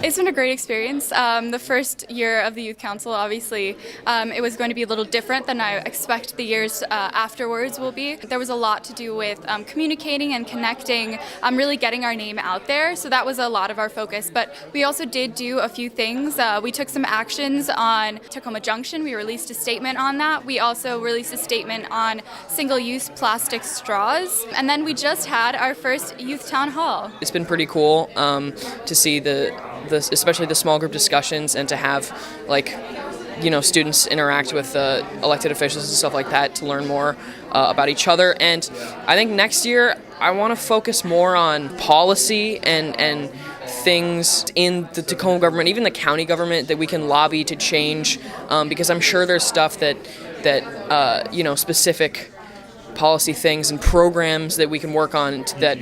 It's been a great experience. The first year of the Youth Council, obviously, it was going to be a little different than I expect the years afterwards will be. There was a lot to do with communicating and connecting, really getting our name out there, so that was a lot of our focus. But we also did do a few things. We took some actions on Takoma Junction. We released a statement on that. We also released a statement on single-use plastic straws. And then we just had our first Youth Town Hall. It's been pretty cool to see especially the small group discussions, and to have students interact with elected officials and stuff like that to learn more about each other. And I think next year I want to focus more on policy and things in the Takoma government, even the county government, that we can lobby to change, because I'm sure there's stuff that specific policy things and programs that we can work on that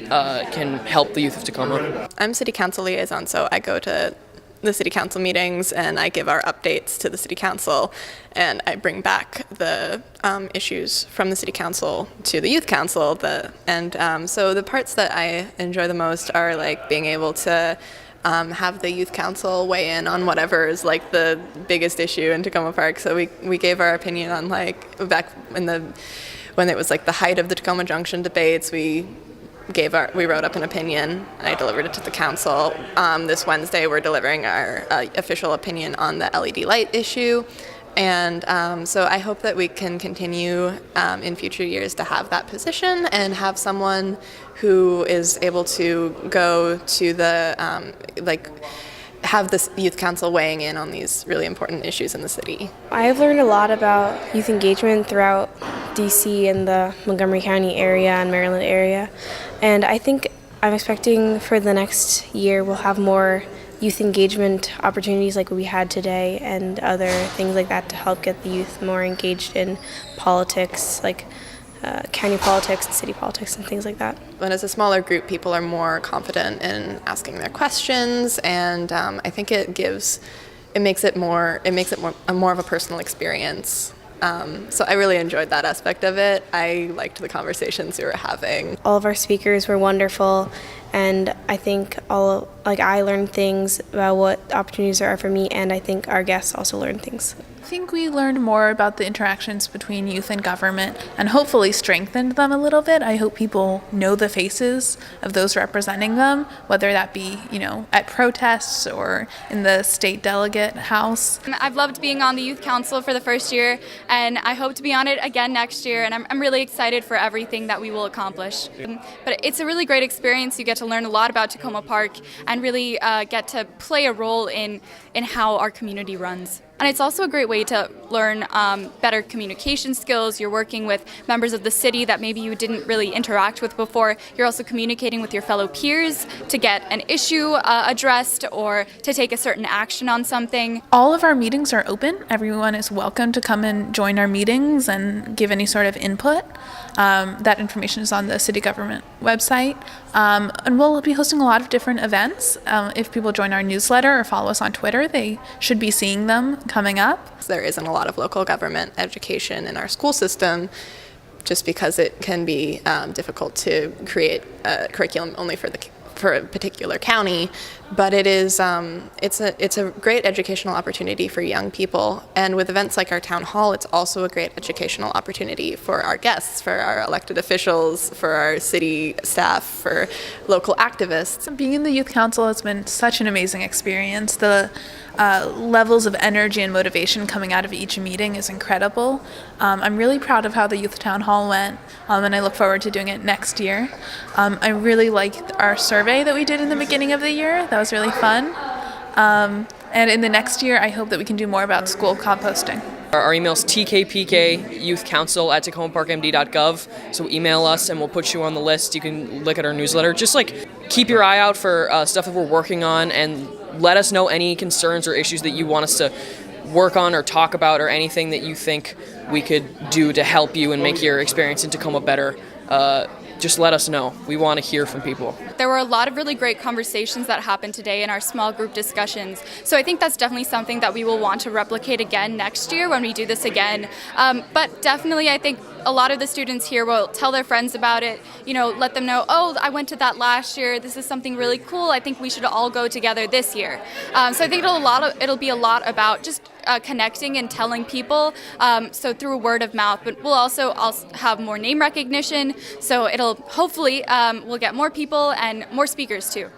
can help the youth of Takoma. I'm city council liaison, so I go to the city council meetings and I give our updates to the city council, and I bring back the issues from the city council to the youth council. So the parts that I enjoy the most are like being able to have the youth council weigh in on whatever is like the biggest issue in Takoma Park. So we gave our opinion on back when it was like the height of the Takoma Junction debates, we wrote up an opinion. I delivered it to the council. This Wednesday, we're delivering our official opinion on the LED light issue. And so I hope that we can continue in future years to have that position and have someone who is able to go to the, have this youth council weighing in on these really important issues in the city. I've learned a lot about youth engagement throughout DC and the Montgomery County area and Maryland area. And I think I'm expecting for the next year we'll have more youth engagement opportunities like we had today, and other things like that to help get the youth more engaged in politics, like county politics and city politics and things like that. But as a smaller group, people are more confident in asking their questions, and I think it makes it more of a personal experience. So I really enjoyed that aspect of it. I liked the conversations we were having. All of our speakers were wonderful, and I think I learned things about what opportunities there are for me, and I think our guests also learned things. I think we learned more about the interactions between youth and government and hopefully strengthened them a little bit. I hope people know the faces of those representing them, whether that be, at protests or in the state delegate house. I've loved being on the Youth Council for the first year, and I hope to be on it again next year, and I'm really excited for everything that we will accomplish. But it's a really great experience. You get to learn a lot about Takoma Park and really get to play a role in how our community runs. And it's also a great way to learn better communication skills. You're working with members of the city that maybe you didn't really interact with before. You're also communicating with your fellow peers to get an issue addressed or to take a certain action on something. All of our meetings are open. Everyone is welcome to come and join our meetings and give any sort of input. That information is on the city government website. And we'll be hosting a lot of different events. If people join our newsletter or follow us on Twitter, they should be seeing them coming up. There isn't a lot of local government education in our school system, just because it can be difficult to create a curriculum only for a particular county, but it's a great educational opportunity for young people, and with events like our town hall, it's also a great educational opportunity for our guests, for our elected officials, for our city staff, for local activists. Being in the youth council has been such an amazing experience. The levels of energy and motivation coming out of each meeting is incredible. I'm really proud of how the youth town hall went, and I look forward to doing it next year. I really liked our survey that we did in the beginning of the year. That was really fun. And in the next year, I hope that we can do more about school composting. Our email is tkpkyouthcouncil@tacomaparkmd.gov, so email us and we'll put you on the list. You can look at our newsletter. Just keep your eye out for stuff that we're working on, and let us know any concerns or issues that you want us to work on or talk about, or anything that you think we could do to help you and make your experience in Takoma better. just let us know. We want to hear from people. There were a lot of really great conversations that happened today in our small group discussions. So I think that's definitely something that we will want to replicate again next year when we do this again. But definitely I think a lot of the students here will tell their friends about it, let them know, oh, I went to that last year. This is something really cool. I think we should all go together this year. So I think it'll be a lot about just connecting and telling people, so through word of mouth, but we'll also have more name recognition, so it'll hopefully we'll get more people and more speakers too.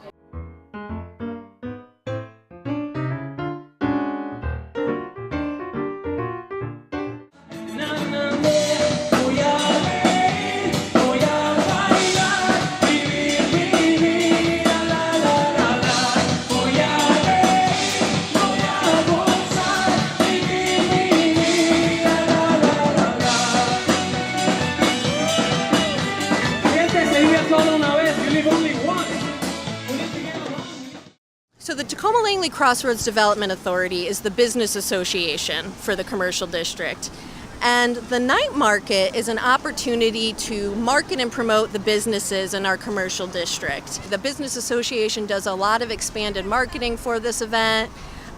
So the Takoma Langley Crossroads Development Authority is the business association for the commercial district. And the night market is an opportunity to market and promote the businesses in our commercial district. The business association does a lot of expanded marketing for this event,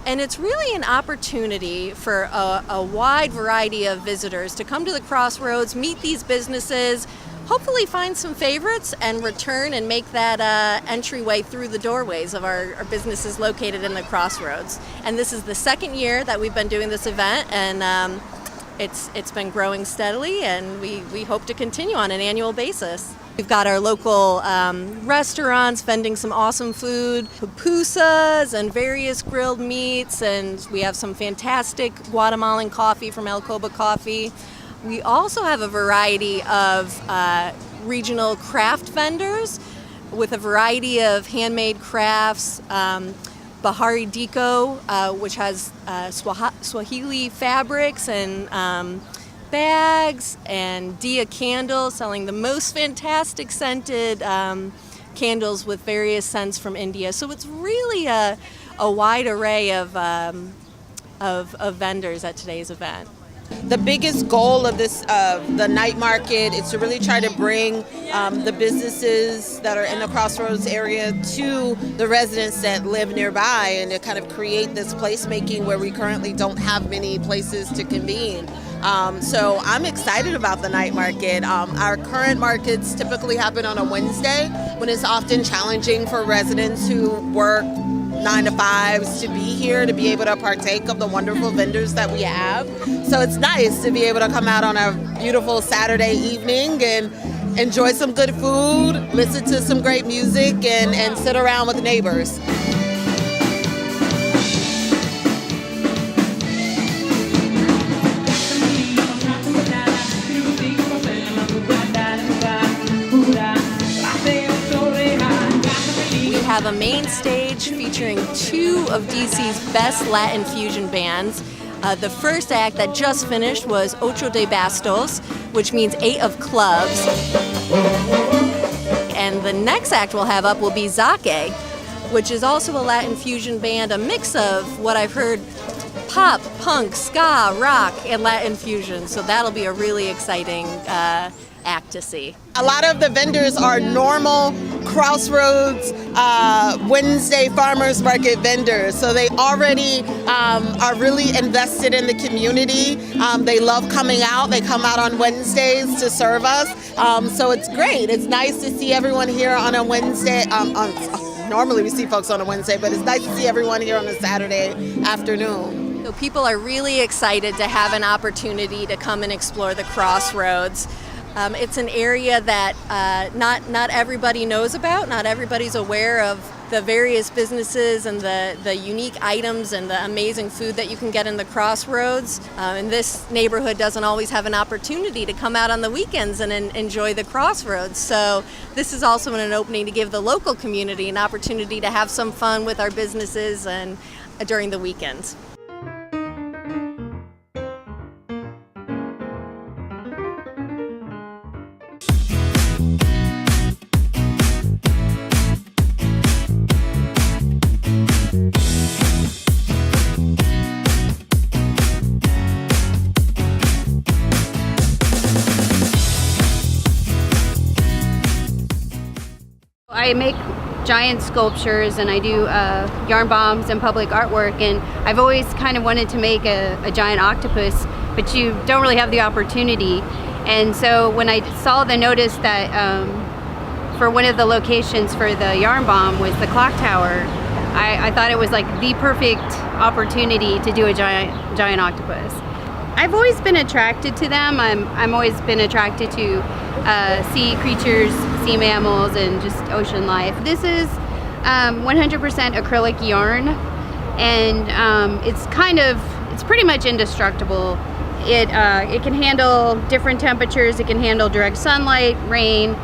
and it's really an opportunity for a wide variety of visitors to come to the Crossroads, meet these businesses, hopefully find some favorites and return and make that entryway through the doorways of our businesses located in the Crossroads. And this is the second year that we've been doing this event, and it's been growing steadily, and we hope to continue on an annual basis. We've got our local restaurants vending some awesome food, pupusas and various grilled meats, and we have some fantastic Guatemalan coffee from El Coba Coffee. We also have a variety of regional craft vendors with a variety of handmade crafts. Bahari Deco, which has Swahili fabrics and bags, and Dia Candles, selling the most fantastic scented candles with various scents from India. So it's really a wide array of vendors at today's event. The biggest goal of the night market is to really try to bring the businesses that are in the Crossroads area to the residents that live nearby, and to kind of create this placemaking where we currently don't have many places to convene. So I'm excited about the night market. Our current markets typically happen on a Wednesday, when it's often challenging for residents who work 9 to 5s to be here, to be able to partake of the wonderful vendors that we have. So it's nice to be able to come out on a beautiful Saturday evening and enjoy some good food, listen to some great music, and sit around with neighbors. We have a main stage featuring 2 of DC's best Latin fusion bands. The first act that just finished was Ocho de Bastos, which means 8 of clubs. And the next act we'll have up will be Zaque, which is also a Latin fusion band, a mix of what I've heard: pop, punk, ska, rock, and Latin fusion. So that'll be a really exciting act to see. A lot of the vendors are normal Crossroads Wednesday farmers market vendors, so they already are really invested in the community. They love coming out. They come out on Wednesdays to serve us, so it's great. It's nice to see everyone here on a Wednesday. Normally we see folks on a Wednesday, but it's nice to see everyone here on a Saturday afternoon. So people are really excited to have an opportunity to come and explore the Crossroads. It's an area that not everybody knows about. Not everybody's aware of the various businesses and the unique items and the amazing food that you can get in the Crossroads. And this neighborhood doesn't always have an opportunity to come out on the weekends and enjoy the Crossroads. So this is also an opening to give the local community an opportunity to have some fun with our businesses and during the weekends. giant sculptures, and I do yarn bombs and public artwork, and I've always kind of wanted to make a giant octopus, but you don't really have the opportunity. And so when I saw the notice that for one of the locations for the yarn bomb was the clock tower, I thought it was like the perfect opportunity to do a giant octopus. I've always been attracted to them. I'm always been attracted to sea creatures, sea mammals, and just ocean life. This is 100% acrylic yarn, and it's pretty much indestructible. It can handle different temperatures. It can handle direct sunlight, rain,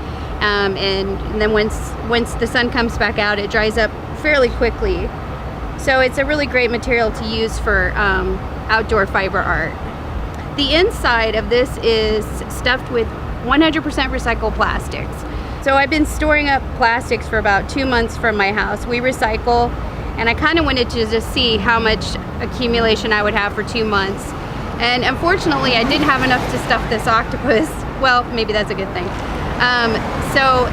and then once the sun comes back out, it dries up fairly quickly. So it's a really great material to use for outdoor fiber art. The inside of this is stuffed with 100% recycled plastics. So I've been storing up plastics for about 2 months from my house. We recycle, and I kind of wanted to just see how much accumulation I would have for 2 months. And unfortunately, I didn't have enough to stuff this octopus. Well, maybe that's a good thing. So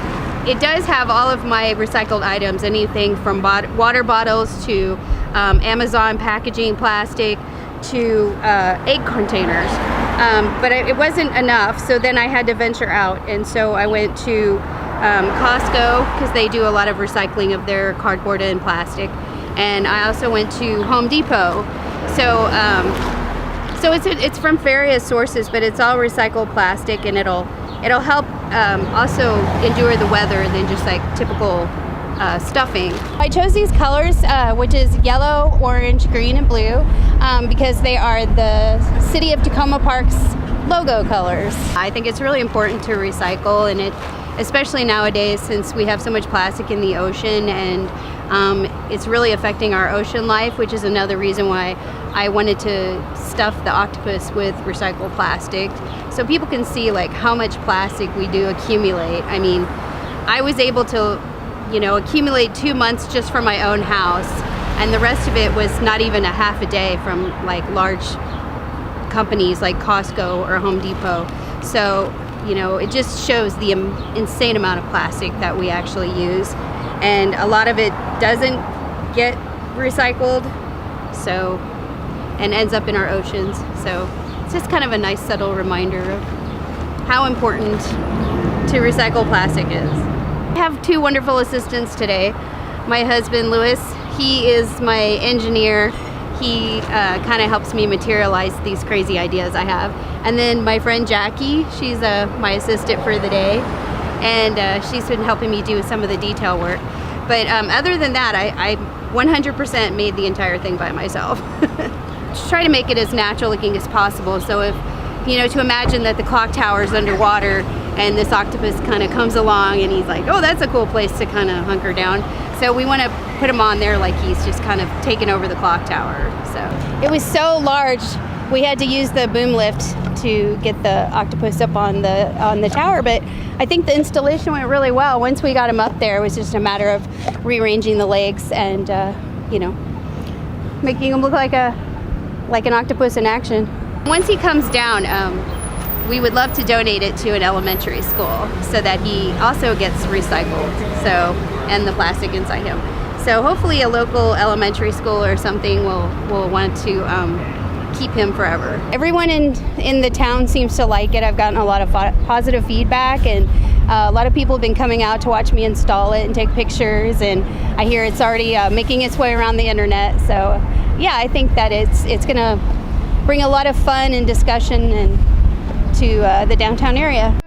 it does have all of my recycled items, anything from water bottles to Amazon packaging plastic to egg containers. But it wasn't enough, so then I had to venture out, and so I went to Costco, because they do a lot of recycling of their cardboard and plastic, and I also went to Home Depot. So it's from various sources, but it's all recycled plastic, and it'll help also endure the weather than just like typical stuffing. I chose these colors, which is yellow, orange, green, and blue, because they are the City of Takoma Park's logo colors. I think it's really important to recycle, and especially nowadays since we have so much plastic in the ocean, and it's really affecting our ocean life, which is another reason why I wanted to stuff the octopus with recycled plastic, so people can see like how much plastic we do accumulate. I mean, I was able to accumulate 2 months just for my own house, and the rest of it was not even a half a day from like large companies like Costco or Home Depot. So it just shows the insane amount of plastic that we actually use, and a lot of it doesn't get recycled, and ends up in our oceans. So it's just kind of a nice subtle reminder of how important to recycle plastic is. I have 2 wonderful assistants today. My husband Louis, he is my engineer. He kind of helps me materialize these crazy ideas I have. And then my friend Jackie, she's my assistant for the day, and she's been helping me do some of the detail work. But other than that, I 100% made the entire thing by myself. Just try to make it as natural looking as possible. So if, to imagine that the clock tower is underwater and this octopus kind of comes along and he's like, oh, that's a cool place to kind of hunker down. So we want to put him on there like he's just kind of taken over the clock tower. So it was so large, we had to use the boom lift to get the octopus up on the tower, but I think the installation went really well. Once we got him up there, it was just a matter of rearranging the legs and making him look like an octopus in action. Once he comes down, we would love to donate it to an elementary school so that he also gets recycled, and the plastic inside him. So hopefully a local elementary school or something will want to keep him forever. Everyone in the town seems to like it. I've gotten a lot of positive feedback, and a lot of people have been coming out to watch me install it and take pictures, and I hear it's already making its way around the internet. So yeah, I think that it's gonna bring a lot of fun and discussion to the downtown area.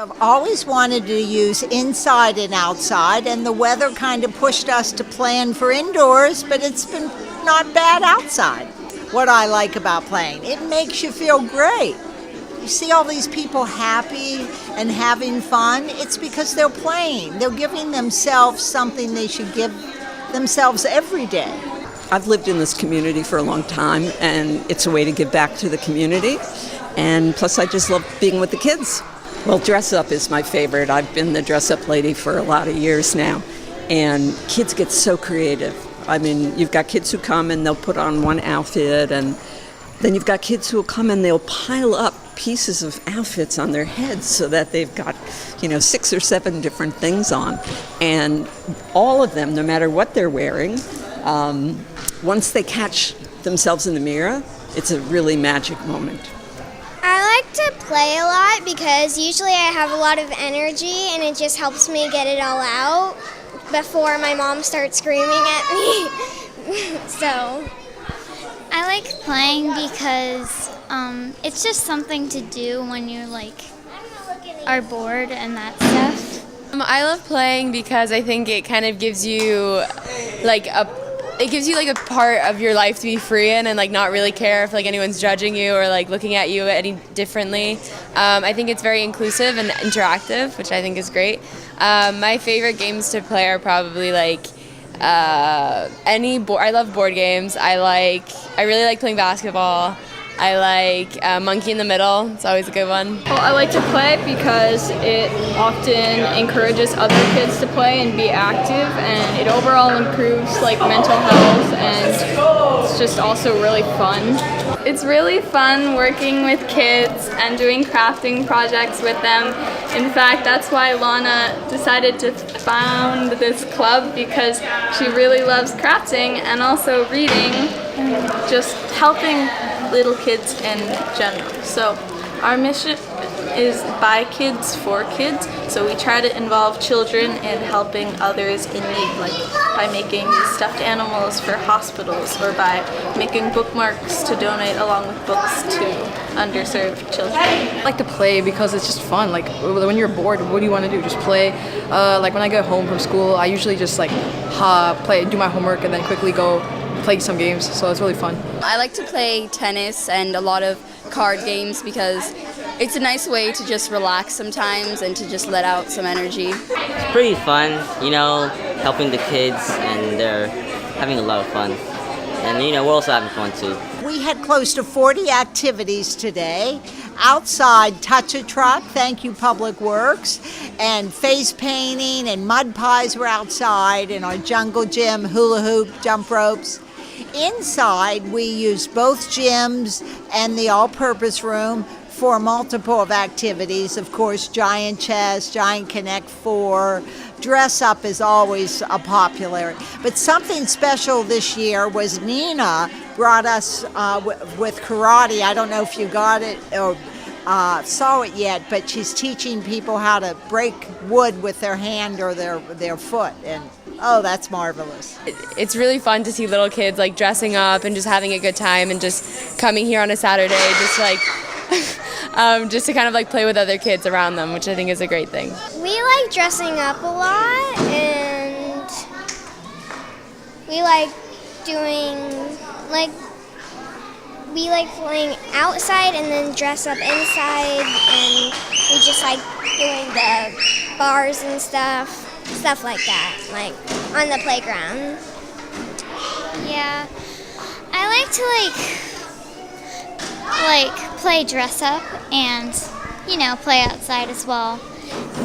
I've always wanted to use inside and outside, and the weather kind of pushed us to plan for indoors, but it's been not bad outside. What I like about playing, it makes you feel great. You see all these people happy and having fun, it's because they're playing. They're giving themselves something they should give themselves every day. I've lived in this community for a long time, and it's a way to give back to the community. And plus, I just love being with the kids. Well, dress up is my favorite. I've been the dress up lady for a lot of years now. And kids get so creative. I mean, you've got kids who come and they'll put on one outfit, and then you've got kids who will come and they'll pile up pieces of outfits on their heads so that they've got, 6 or 7 different things on. And all of them, no matter what they're wearing, once they catch themselves in the mirror, it's a really magic moment. I like to play a lot because usually I have a lot of energy and it just helps me get it all out before my mom starts screaming at me. So I like playing because it's just something to do when you are bored and that stuff. I love playing because I think it kind of gives you a part of your life to be free in and not really care if anyone's judging you or looking at you any differently. I think it's very inclusive and interactive, which I think is great. My favorite games to play are probably I love board games. I really like playing basketball. I like Monkey in the Middle. It's always a good one. Well, I like to play because it often encourages other kids to play and be active, and it overall improves mental health, and it's just also really fun. It's really fun working with kids and doing crafting projects with them. In fact, that's why Lana decided to found this club, because she really loves crafting and also reading and just helping little kids in general. So our mission is by kids for kids, so we try to involve children in helping others in need, by making stuffed animals for hospitals or by making bookmarks to donate along with books to underserved children. I like to play because it's just fun. When you're bored, what do you want to do? Just play. When I get home from school, I usually just play, do my homework, and then quickly go play some games, so it's really fun. I like to play tennis and a lot of card games because it's a nice way to just relax sometimes and to just let out some energy. It's pretty fun, helping the kids, and they're having a lot of fun. And, we're also having fun too. We had close to 40 activities today. Outside, touch a truck, thank you Public Works, and face painting and mud pies were outside, and our jungle gym, hula hoop, jump ropes. Inside, we used both gyms and the all-purpose room for multiple of activities. Of course, giant chess, giant Connect 4, dress up is always a popular. But something special this year was Nina brought us with karate. I don't know if you got it or saw it yet, but she's teaching people how to break wood with their hand or their foot, and oh, that's marvelous. It's really fun to see little kids dressing up and just having a good time and just coming here on a Saturday just to kind of play with other kids around them, which I think is a great thing. We like dressing up a lot, and we like we like playing outside and then dress up inside, and we just like doing the bars and stuff like that, on the playground. Yeah, I like to play dress up and play outside as well.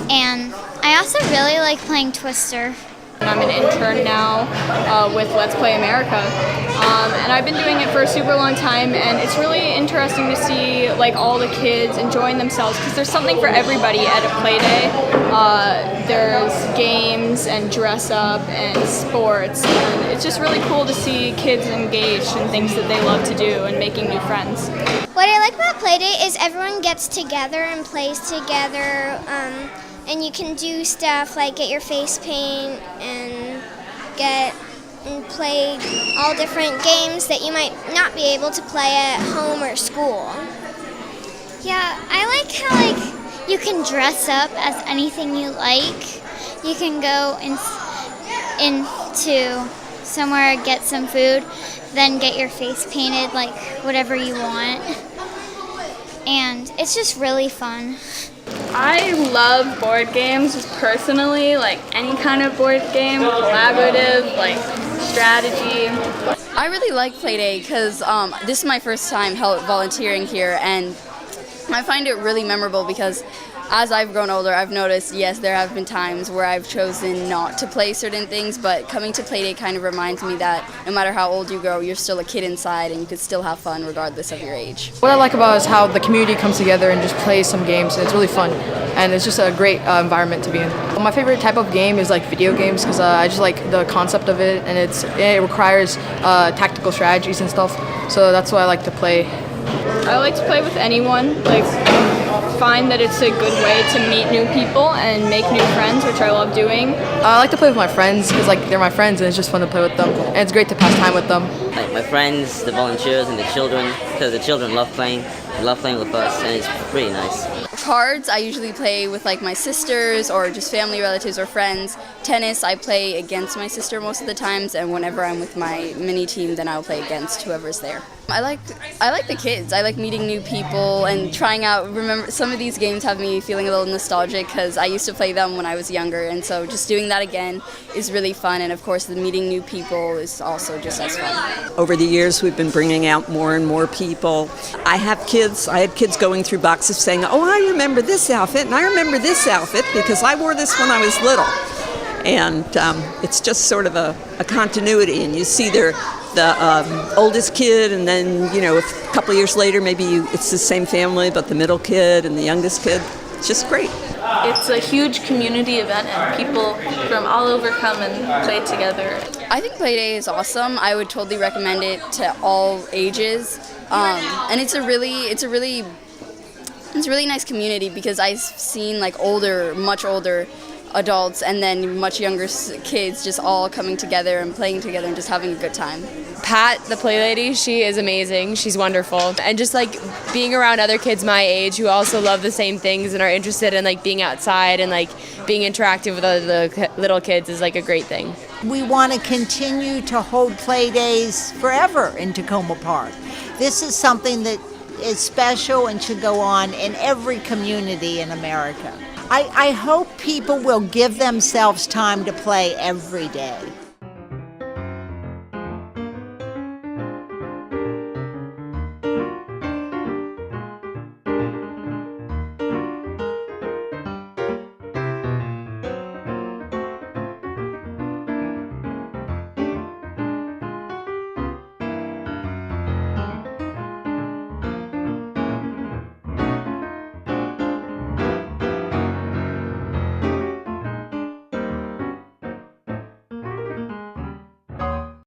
And I also really like playing Twister. I'm an intern now with Let's Play America, and I've been doing it for a super long time, and it's really interesting to see all the kids enjoying themselves, because there's something for everybody at a play day. There's games and dress up and sports, and it's just really cool to see kids engaged in things that they love to do and making new friends. What I like about Playdate is everyone gets together and plays together, and you can do stuff like get your face paint and play all different games that you might not be able to play at home or school. Yeah, I like how you can dress up as anything you like. You can go into somewhere, get some food, then get your face painted whatever you want. And it's just really fun. I love board games, just personally, like any kind of board game, collaborative, like strategy. I really like Playdate because this is my first time volunteering here, and I find it really memorable because as I've grown older, I've noticed, yes, there have been times where I've chosen not to play certain things, but coming to Playdate kind of reminds me that no matter how old you grow, you're still a kid inside and you could still have fun regardless of your age. What I like about it is how the community comes together and just plays some games, and it's really fun, and it's just a great environment to be in. My favorite type of game is like video games because I just like the concept of it, and it requires tactical strategies and stuff, so that's why I like to play. I like to play with anyone. Like, find that it's a good way to meet new people and make new friends, which I love doing. I like to play with my friends because like they're my friends and it's just fun to play with them, and it's great to pass time with them. Like my friends, the volunteers, and the children, because the children love playing. They love playing with us, and it's pretty nice. Cards, I usually play with like my sisters or just family, relatives, or friends. Tennis, I play against my sister most of the times, and whenever I'm with my mini team, then I'll play against whoever's there. I like the kids. I like meeting new people and trying out. Remember, some of these games have me feeling a little nostalgic because I used to play them when I was younger, and so just doing that again is really fun. And of course, the meeting new people is also just as fun. Over the years, we've been bringing out more and more people. I had kids going through boxes saying, "Oh, I remember this outfit, and I remember this outfit because I wore this when I was little." And it's just sort of a continuity, and you see the oldest kid, and then a couple of years later, maybe it's the same family, but the middle kid and the youngest kid. It's just great. It's a huge community event, and people from all over come and play together. I think Playdate is awesome. I would totally recommend it to all ages, and it's a really nice community because I've seen like much older adults and then much younger kids just all coming together and playing together and just having a good time. Pat, the play lady, she is amazing. She's wonderful. And just like being around other kids my age who also love the same things and are interested in like being outside and like being interactive with other little kids is like a great thing. We want to continue to hold play days forever in Takoma Park. This is something that is special and should go on in every community in America. I hope people will give themselves time to play every day.